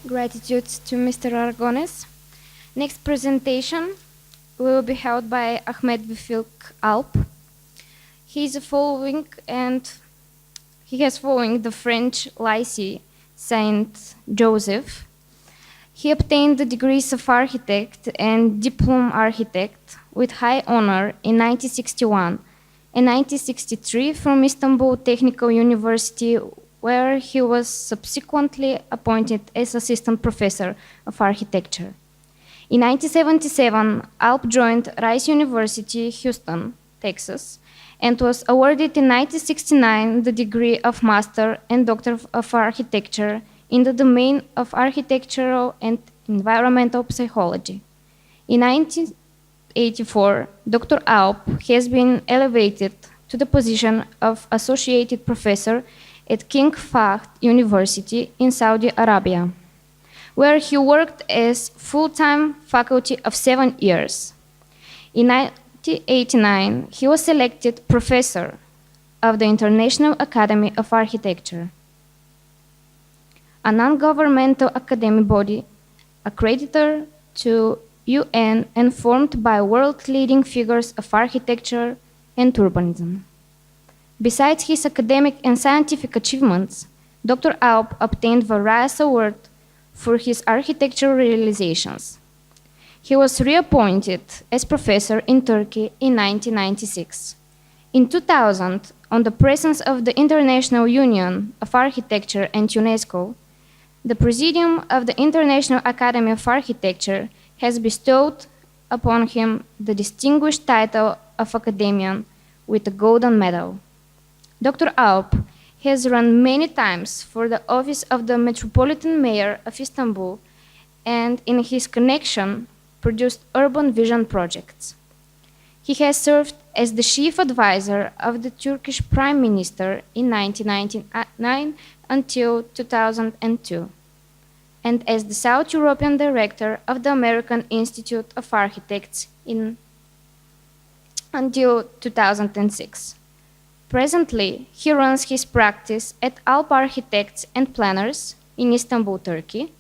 Gratitude to Mr. Aragones. Next presentation will be held by Ahmet Vefik Alp. He is following the French Lycée Saint Joseph. He obtained the degrees of architect and diploma architect with high honor in 1961 and 1963 from Istanbul Technical University, where he was subsequently appointed as assistant professor of architecture. In 1977, Alp joined Rice University, Houston, Texas, and was awarded in 1969 the degree of Master and Doctor of Architecture in the domain of architectural and environmental psychology. In 1984, Dr. Alp has been elevated to the position of Associated Professor at King Fahd University in Saudi Arabia, where he worked as full-time faculty of 7 years. In 1989, he was elected professor of the International Academy of Architecture, a non-governmental academic body accredited to UN and formed by world-leading figures of architecture and urbanism. Besides his academic and scientific achievements, Dr. Alp obtained various awards for his architectural realizations. He was reappointed as professor in Turkey in 1996. In 2000, on the presence of the International Union of Architecture and UNESCO, the Presidium of the International Academy of Architecture has bestowed upon him the distinguished title of academician with a golden medal. Dr. Alp has run many times for the office of the Metropolitan Mayor of Istanbul and in his connection produced urban vision projects. He has served as the chief advisor of the Turkish Prime Minister in 1999 until 2002, and as the South European Director of the American Institute of Architects until 2006. Presently, he runs his practice at Alp Architects and Planners in Istanbul, Turkey.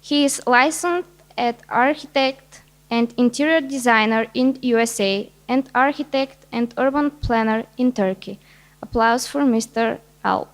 He is licensed as architect and interior designer in USA and architect and urban planner in Turkey. Applause for Mr. Alp.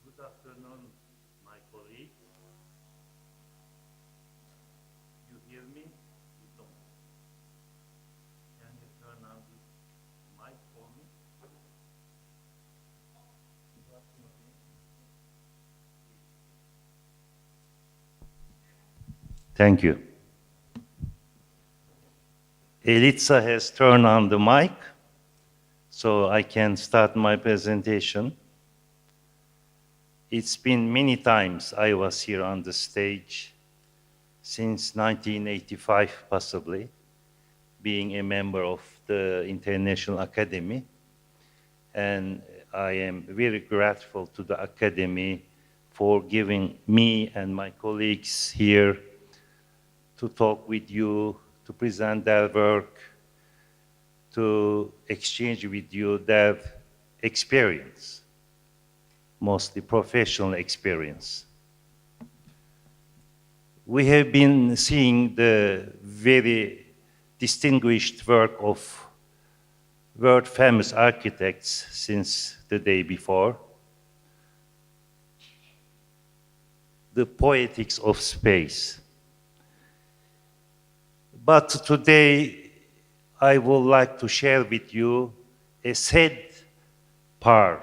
Good afternoon, my colleagues. You hear me? You don't. Can you turn on the mic for me? Thank you. Elitsa has turned on the mic, so I can start my presentation. It's been many times I was here on the stage, since 1985 possibly, being a member of the International Academy. And I am very grateful to the Academy for giving me and my colleagues here to talk with you, to present their work, to exchange with you their experience. Mostly professional experience. We have been seeing the very distinguished work of world-famous architects since the day before. The poetics of space. But today, I would like to share with you a sad part,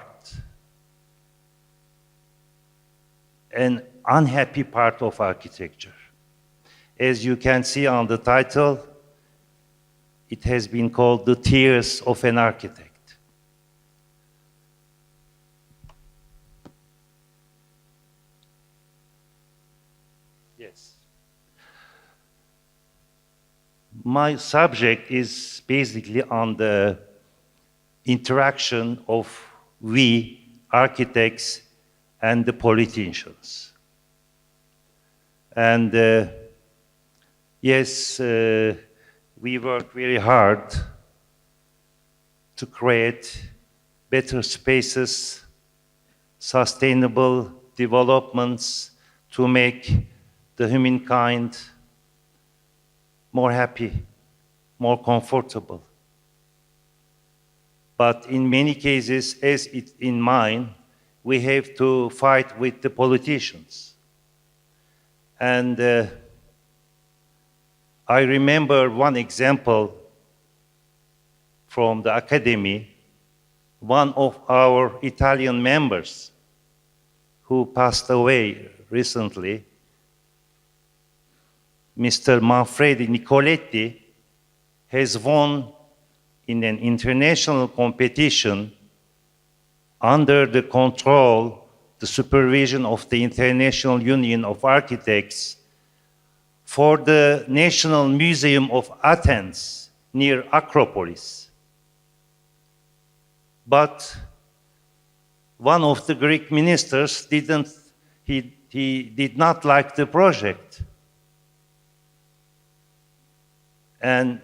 an unhappy part of architecture. As you can see on the title, it has been called the tears of an architect. Yes. My subject is basically on the interaction of we, architects, and the politicians. And yes, we work very hard to create better spaces, sustainable developments to make the humankind more happy, more comfortable. But in many cases, as it's in mine, we have to fight with the politicians. And I remember one example from the academy, one of our Italian members who passed away recently, Mr. Manfredi Nicoletti, has won in an international competition under the control, the supervision of the International Union of Architects for the National Museum of Athens near Acropolis. But one of the Greek ministers he did not like the project. And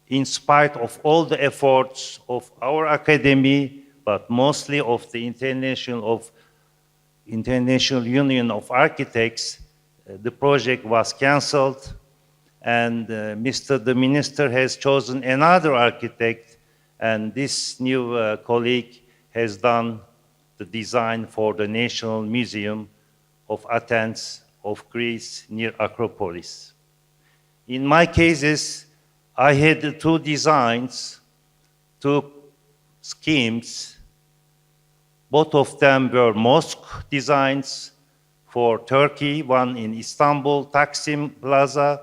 in spite of all the efforts of our academy, but mostly of the International Union of Architects, the project was canceled, and the minister has chosen another architect, and this new colleague has done the design for the National Museum of Athens of Greece near Acropolis. In my cases, I had two designs, two schemes. Both of them were mosque designs for Turkey, one in Istanbul, Taksim Plaza,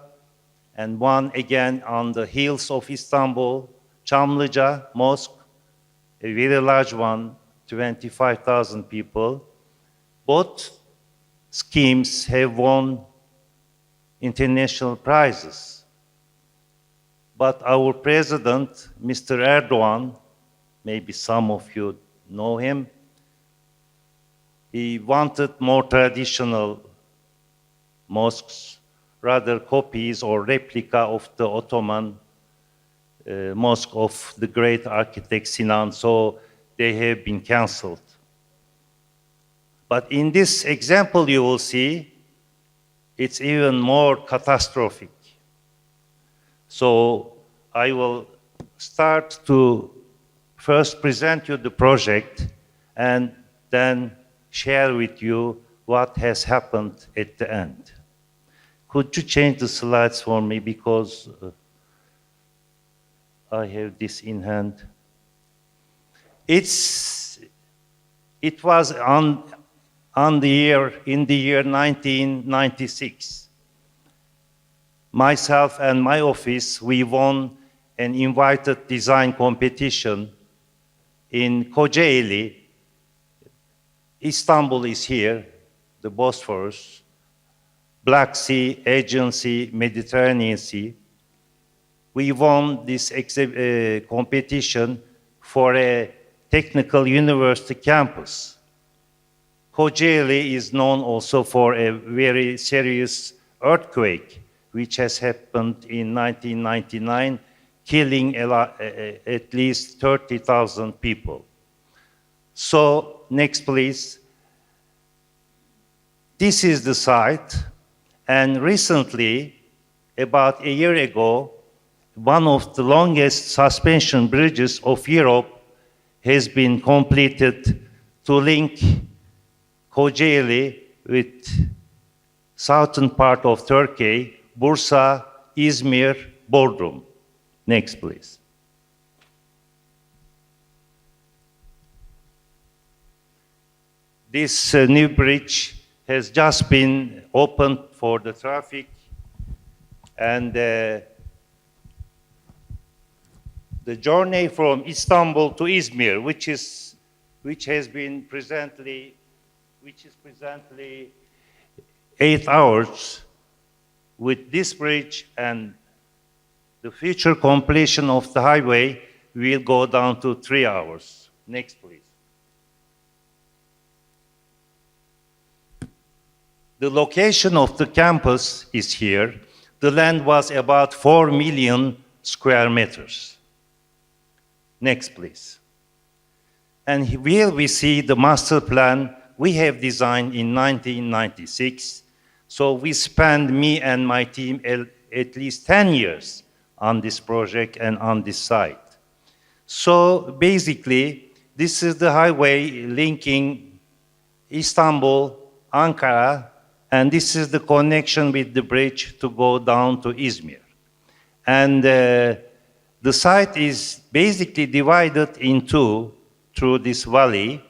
and one again on the hills of Istanbul, Çamlıca Mosque, a very large one, 25,000 people. Both schemes have won international prizes. But our president, Mr. Erdogan, maybe some of you know him, he wanted more traditional mosques, rather copies or replica of the Ottoman mosque of the great architect Sinan, so they have been canceled. But in this example you will see, it's even more catastrophic. So I will start to first present you the project and then share with you what has happened at the end. Could you change the slides for me, because I have this in hand. It was in the year 1996. Myself and my office, we won an invited design competition in Kocaeli. Istanbul is here, the Bosphorus, Black Sea, Aegean Sea, Mediterranean Sea. We won this competition for a technical university campus. Kocaeli is known also for a very serious earthquake, which has happened in 1999, killing at least 30,000 people. So, next please. This is the site, and recently, about a year ago, one of the longest suspension bridges of Europe has been completed to link Kocaeli with southern part of Turkey, Bursa, Izmir, Bodrum. Next, please. This new bridge has just been opened for the traffic, and the journey from Istanbul to Izmir, which is presently 8 hours. With this bridge and the future completion of the highway, will go down to 3 hours. Next, please. The location of the campus is here. The land was about 4 million square meters. Next, please. And here we see the master plan we have designed in 1996. So we spent, me and my team, at least 10 years on this project and on this site. So basically, this is the highway linking Istanbul, Ankara, and this is the connection with the bridge to go down to Izmir. And the site is basically divided in two through this valley.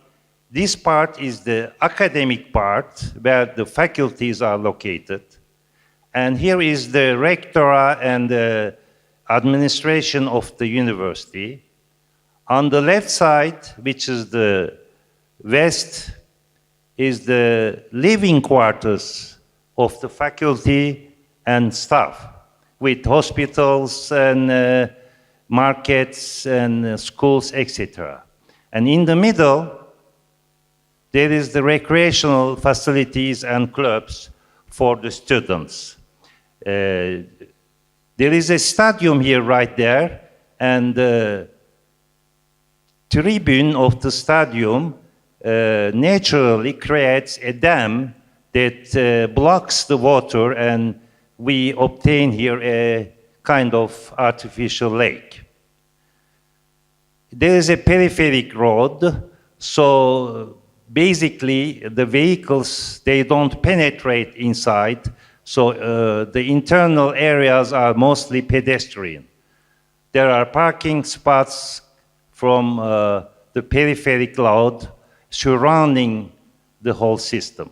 This part is the academic part where the faculties are located. And here is the rectorate and the administration of the university. On the left side, which is the west, is the living quarters of the faculty and staff, with hospitals and markets and schools, etc. And in the middle, there is the recreational facilities and clubs for the students. There is a stadium here right there, and the tribune of the stadium naturally creates a dam that blocks the water, and we obtain here a kind of artificial lake. There is a peripheric road, so basically the vehicles, they don't penetrate inside, so the internal areas are mostly pedestrian. There are parking spots from the peripheric road surrounding the whole system.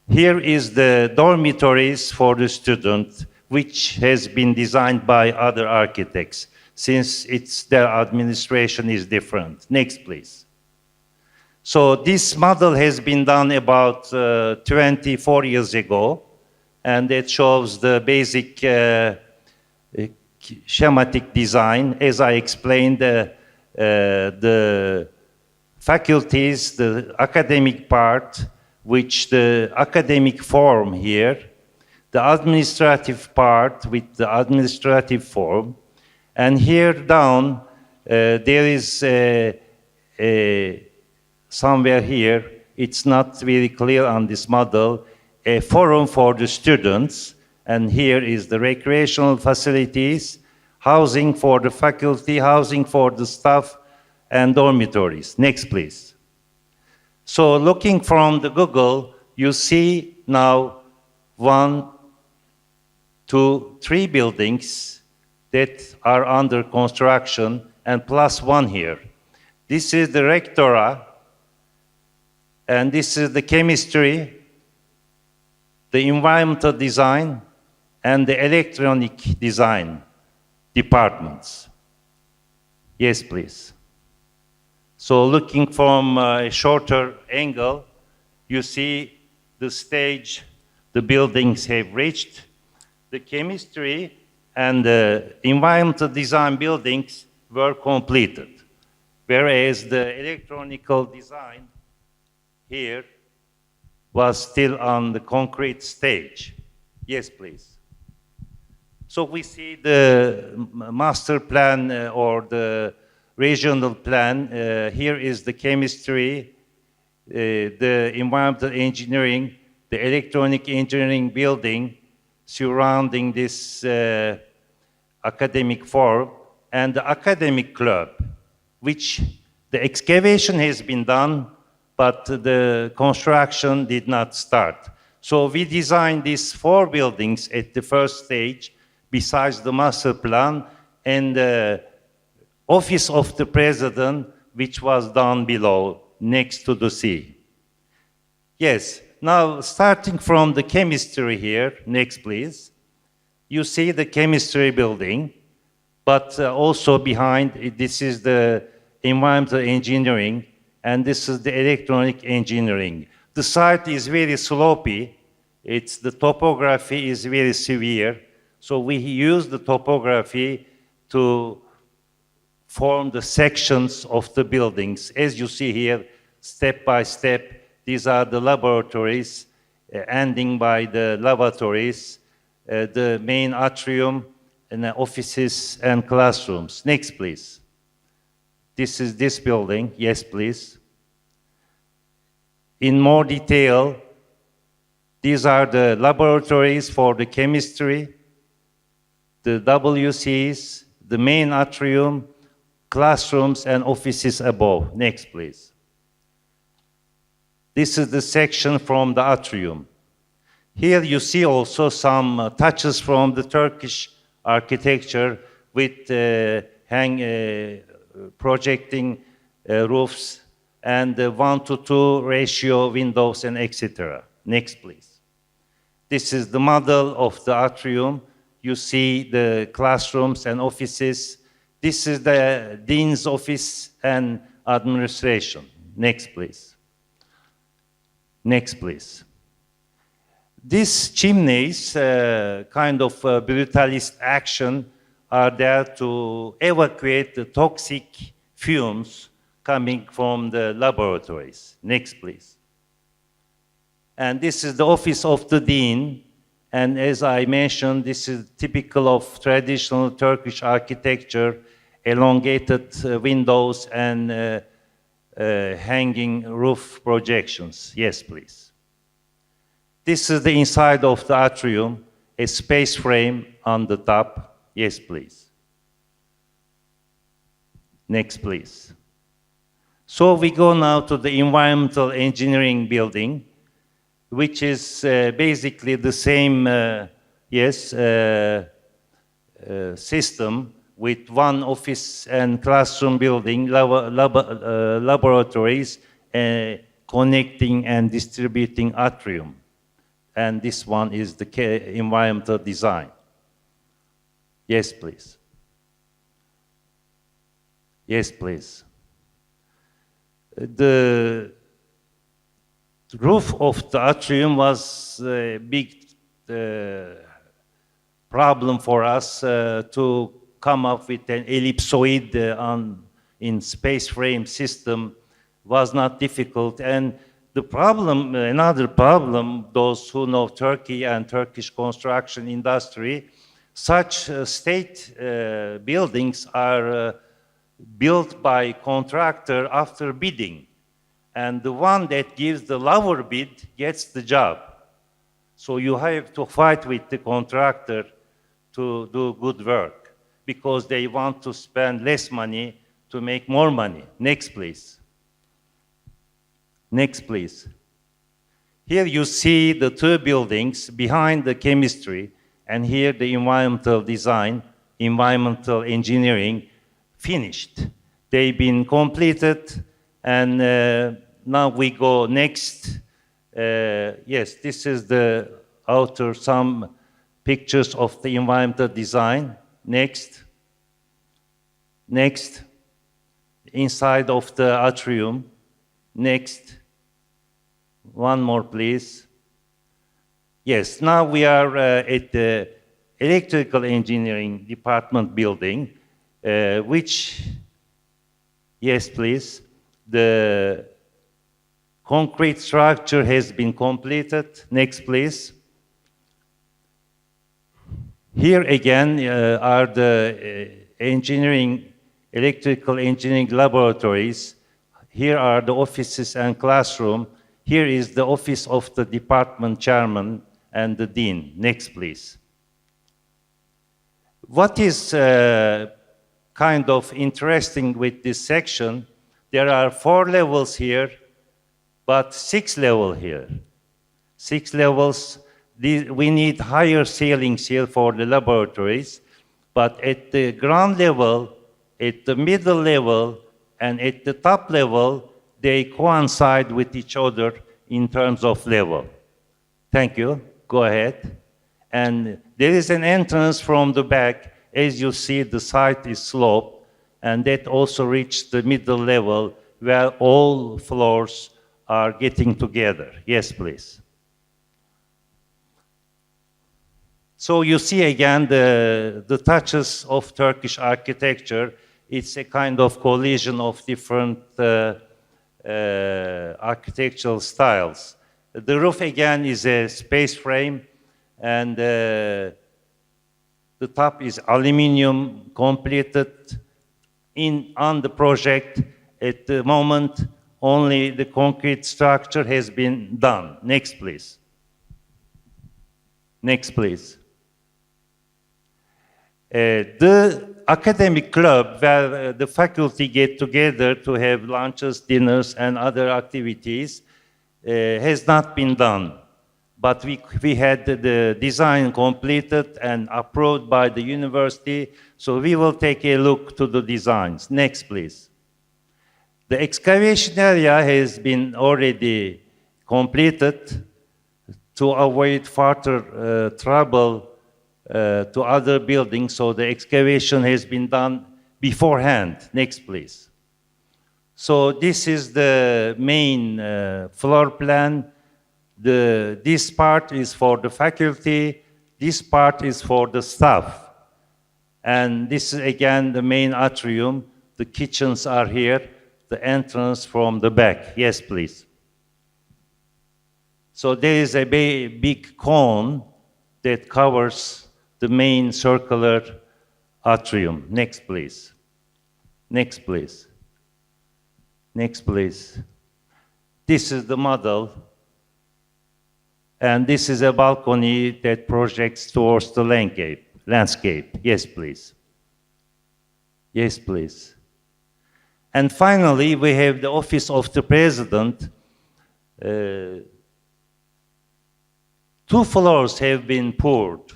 Here is the dormitories for the student, which has been designed by other architects, since their administration is different. Next, please. So this model has been done about 24 years ago, and it shows the basic schematic design. As I explained, the faculties, the academic part, which the academic form here, the administrative part with the administrative form, and here down, there is somewhere here, it's not very clear on this model, a forum for the students, and here is the recreational facilities, housing for the faculty, housing for the staff, and dormitories. Next, please. So looking from the Google, you see now 1, 2, 3 buildings that are under construction, and plus one here. This is the rectorate, and this is the chemistry, the environmental design, and the electronic design departments. Yes, please. So looking from a shorter angle, you see the stage the buildings have reached. The chemistry and the environmental design buildings were completed, whereas the electronical design here was still on the concrete stage. Yes, please. So we see the master plan or the regional plan. Here is the chemistry, the environmental engineering, the electronic engineering building surrounding this academic forum, and the academic club, which the excavation has been done, but the construction did not start. So we designed these 4 buildings at the first stage, besides the master plan, and the office of the president, which was down below, next to the sea. Yes, now starting from the chemistry here, next please, you see the chemistry building, But also behind, this is the environmental engineering, and this is the electronic engineering. The site is very slopey. The topography is very severe. So we use the topography to form the sections of the buildings. As you see here, step by step, these are the laboratories, ending by the lavatories, the main atrium, and the offices and classrooms. Next, please. This is this building. Yes, please. In more detail, these are the laboratories for the chemistry, the WCs, the main atrium, classrooms, and offices above. Next, please. This is the section from the atrium. Here you see also some touches from the Turkish architecture with projecting roofs and 1:2 ratio windows and etc. Next, please. This is the model of the atrium. You see the classrooms and offices. This is the dean's office and administration. Next, please. Next, please. These chimneys, kind of brutalist action, are there to evacuate the toxic fumes coming from the laboratories. Next, please. And this is the office of the dean. And as I mentioned, this is typical of traditional Turkish architecture, elongated windows and hanging roof projections. Yes, please. This is the inside of the atrium, a space frame on the top. Yes, please. Next, please. So we go now to the environmental engineering building, which is basically the same system with one office and classroom building, laboratories, connecting and distributing atrium. And this one is the environmental design. Yes, please. Yes, please. The roof of the atrium was a big problem for us to come up with an ellipsoid in space frame system was not difficult. And the problem, another problem, those who know Turkey and Turkish construction industry, such state buildings are built by contractor after bidding. And the one that gives the lower bid gets the job. So you have to fight with the contractor to do good work because they want to spend less money to make more money. Next, please. Next, please. Here you see the two buildings behind the chemistry, and here the environmental design, environmental engineering finished. They've been completed, and now we go next. Yes, this is the outer, some pictures of the environmental design. Next. Next. Inside of the atrium. Next. One more, please. Yes, now we are at the electrical engineering department building, which, yes, please, the concrete structure has been completed. Next, please. Here again are the electrical engineering laboratories. Here are the offices and classroom. Here is the office of the department chairman and the dean. Next, please. What is kind of interesting with this section, there are 4 levels here, but 6 levels here. 6 levels, we need higher ceilings here for the laboratories, but at the ground level, at the middle level, and at the top level, they coincide with each other in terms of level. Thank you. Go ahead. And there is an entrance from the back, as you see, the site is sloped, and that also reached the middle level where all floors are getting together. Yes, please. So you see again the touches of Turkish architecture. It's a kind of collision of different architectural styles. The roof again is a space frame, and the top is aluminum completed on the project. At the moment, only the concrete structure has been done. Next, please. Next, please. The academic club where the faculty get together to have lunches, dinners, and other activities has not been done. But we had the design completed and approved by the university, so we will take a look to the designs. Next, please. The excavation area has been already completed to avoid further trouble to other buildings, so the excavation has been done beforehand. Next, please. So this is the main floor plan. This part is for the faculty, this part is for the staff. And this is again the main atrium. The kitchens are here, the entrance from the back. Yes, please. So there is a big cone that covers the main circular atrium. Next, please. Next, please. Next, please. This is the model. And this is a balcony that projects towards the landscape. Yes, please. Yes, please. And finally, we have the office of the president. 2 floors have been poured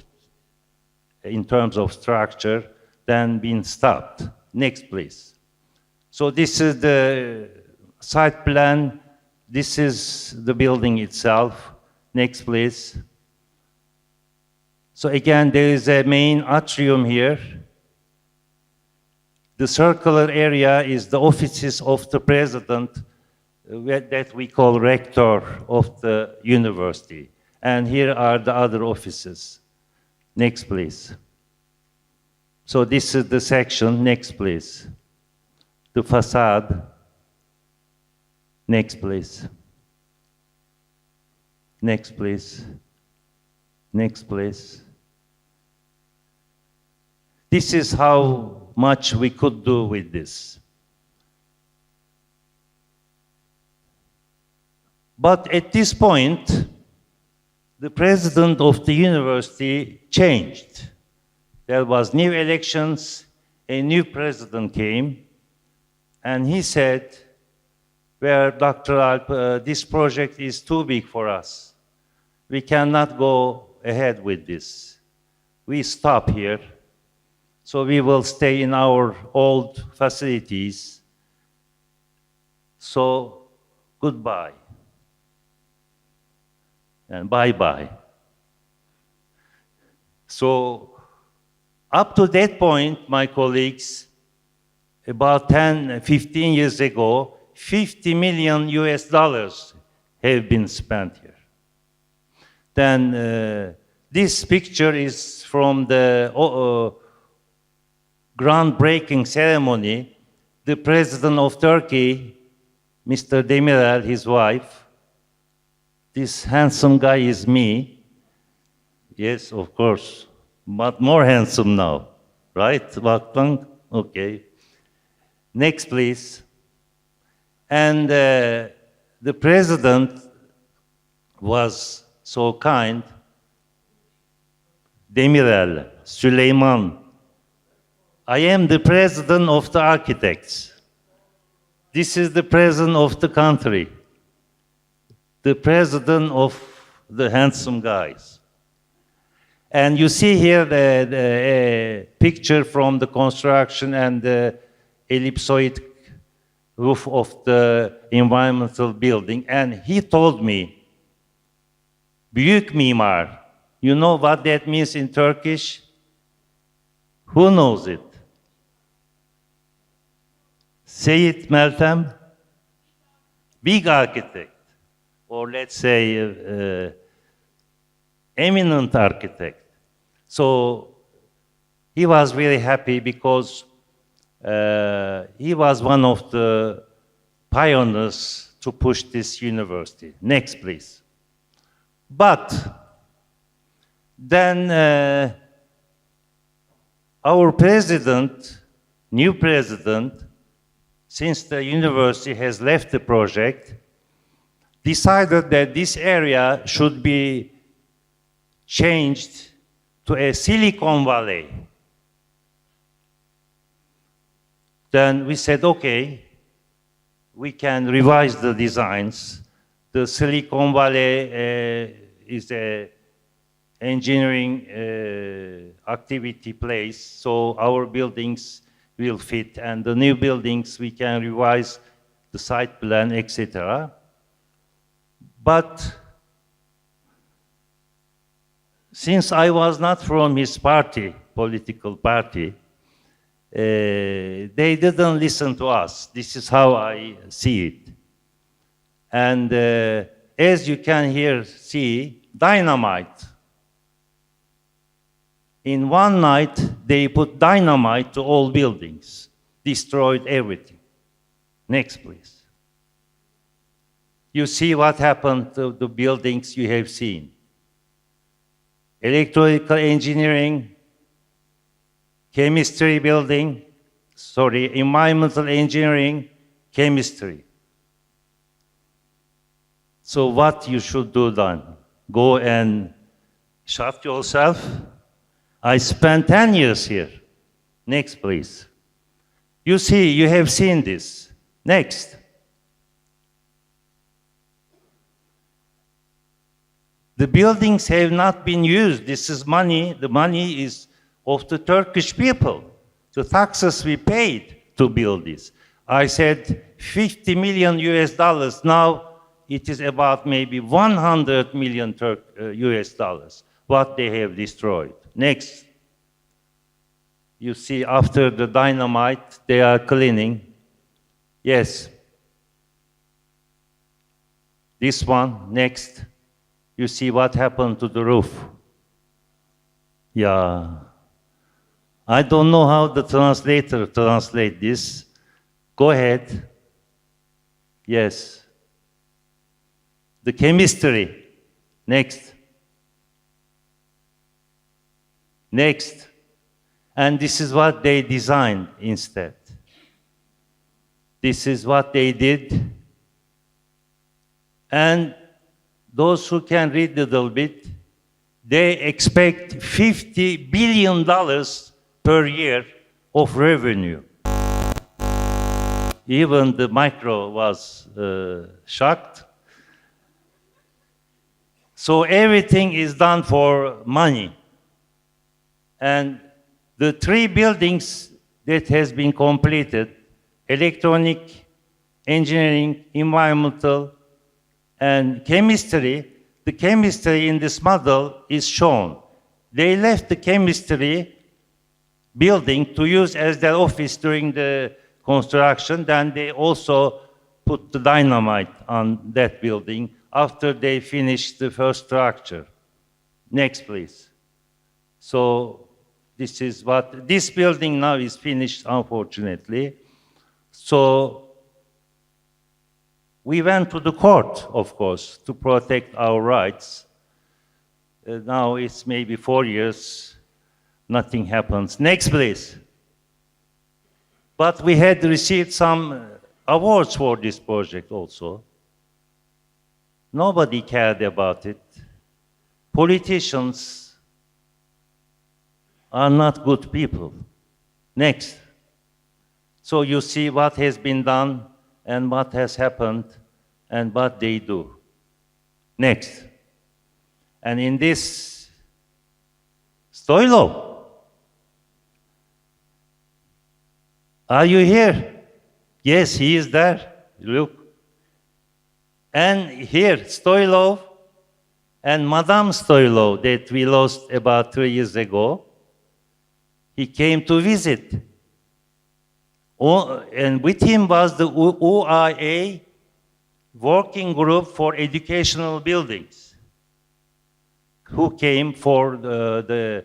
in terms of structure, then been stopped. Next, please. So this is the site plan. This is the building itself. Next, please. So again, there is a main atrium here. The circular area is the offices of the president that we call rector of the university. And here are the other offices. Next, please. So this is the section. Next, please. The facade. Next, please. Next, please. Next, please. This is how much we could do with this. But at this point, the president of the university changed. There was new elections, a new president came, and he said, "Well, Dr. Alp, this project is too big for us. We cannot go ahead with this. We stop here, so we will stay in our old facilities. So, goodbye. And bye-bye." So, up to that point, my colleagues, about 10, 15 years ago, $50 million have been spent here. Then this picture is from the groundbreaking ceremony. The president of Turkey, Mr. Demirel, his wife, this handsome guy is me. Yes, of course, but more handsome now, right? Vaktan? Okay. Next, please. And the president was so kind. Demirel, Süleyman, I am the president of the architects. This is the president of the country. The president of the handsome guys. And you see here the picture from the construction and the ellipsoid roof of the environmental building. And he told me, "Büyük mimar." You know what that means in Turkish? Who knows it? Say it, Meltem. Big architect, or let's say eminent architect. So he was very happy because he was one of the pioneers to push this university. Next, please. But then our president, new president, since the university has left the project, decided that this area should be changed to a Silicon Valley. Then we said, okay, we can revise the designs. The Silicon Valley is a engineering activity place, so our buildings will fit, and the new buildings we can revise the site plan, etc. But since I was not from his party, political party, they didn't listen to us. This is how I see it. And as you can here see, dynamite. In one night, they put dynamite to all buildings, destroyed everything. Next, please. You see what happened to the buildings you have seen. Electrical engineering, chemistry building, environmental engineering, chemistry. So what you should do then? Go and shut yourself? I spent 10 years here. Next, please. You see, you have seen this. Next. The buildings have not been used. This is money. The money is of the Turkish people. The taxes we paid to build this. I said 50 million US dollars. Now it is about maybe 100 million US dollars, what they have destroyed. Next. You see, after the dynamite, they are cleaning. Yes. This one, next. You see what happened to the roof. Yeah. I don't know how the translator translate this. Go ahead. Yes. The chemistry. Next. Next. And this is what they designed instead. This is what they did. And those who can read a little bit, they expect $50 billion per year of revenue. Even the micro was shocked. So everything is done for money. And the 3 buildings that has been completed, electronic, engineering, environmental, and chemistry, the chemistry in this model is shown. They left the chemistry building to use as their office during the construction, then they also put the dynamite on that building after they finished the first structure. Next, please. So this is what, this building now is finished, unfortunately. So we went to the court, of course, to protect our rights. Now it's maybe 4 years, nothing happens. Next, please. But we had received some awards for this project also. Nobody cared about it. Politicians are not good people. Next. So you see what has been done and what has happened and what they do. Next. And in this, Stoilov, are you here? Yes, he is there. Look. And here, Stoilov and Madame Stoilov that we lost about 3 years ago. He came to visit. And with him was the UIA Working Group for Educational Buildings, who came for the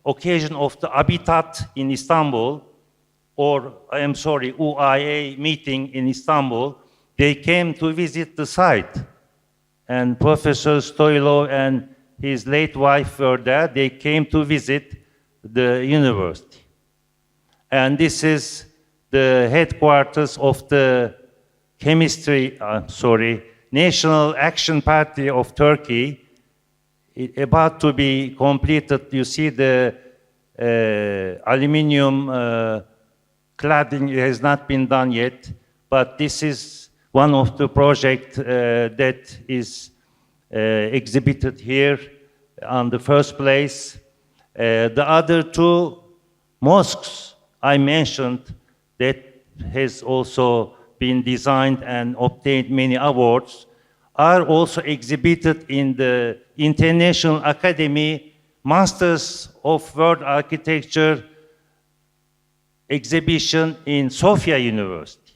occasion of the Habitat in Istanbul, or UIA meeting in Istanbul. They came to visit the site. And Professor Stoilov and his late wife were there. They came to visit the university. And this is the headquarters of the National Action Party of Turkey, about to be completed. You see the aluminum cladding has not been done yet, but this is one of the projects that is exhibited here on the first place. The other two mosques I mentioned that has also been designed and obtained many awards are also exhibited in the International Academy Masters of World Architecture exhibition in Sofia University.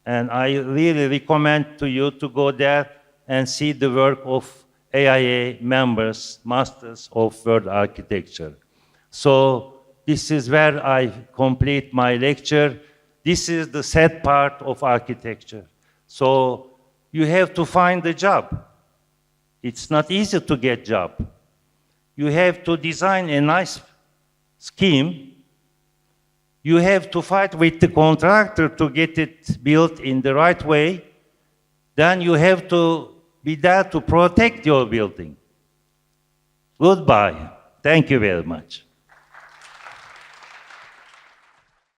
And I really recommend to you to go there and see the work of AIA members, Masters of World Architecture. So this is where I complete my lecture. This is the sad part of architecture. So you have to find a job. It's not easy to get a job. You have to design a nice scheme. You have to fight with the contractor to get it built in the right way. Then you have to be there to protect your building. Goodbye. Thank you very much.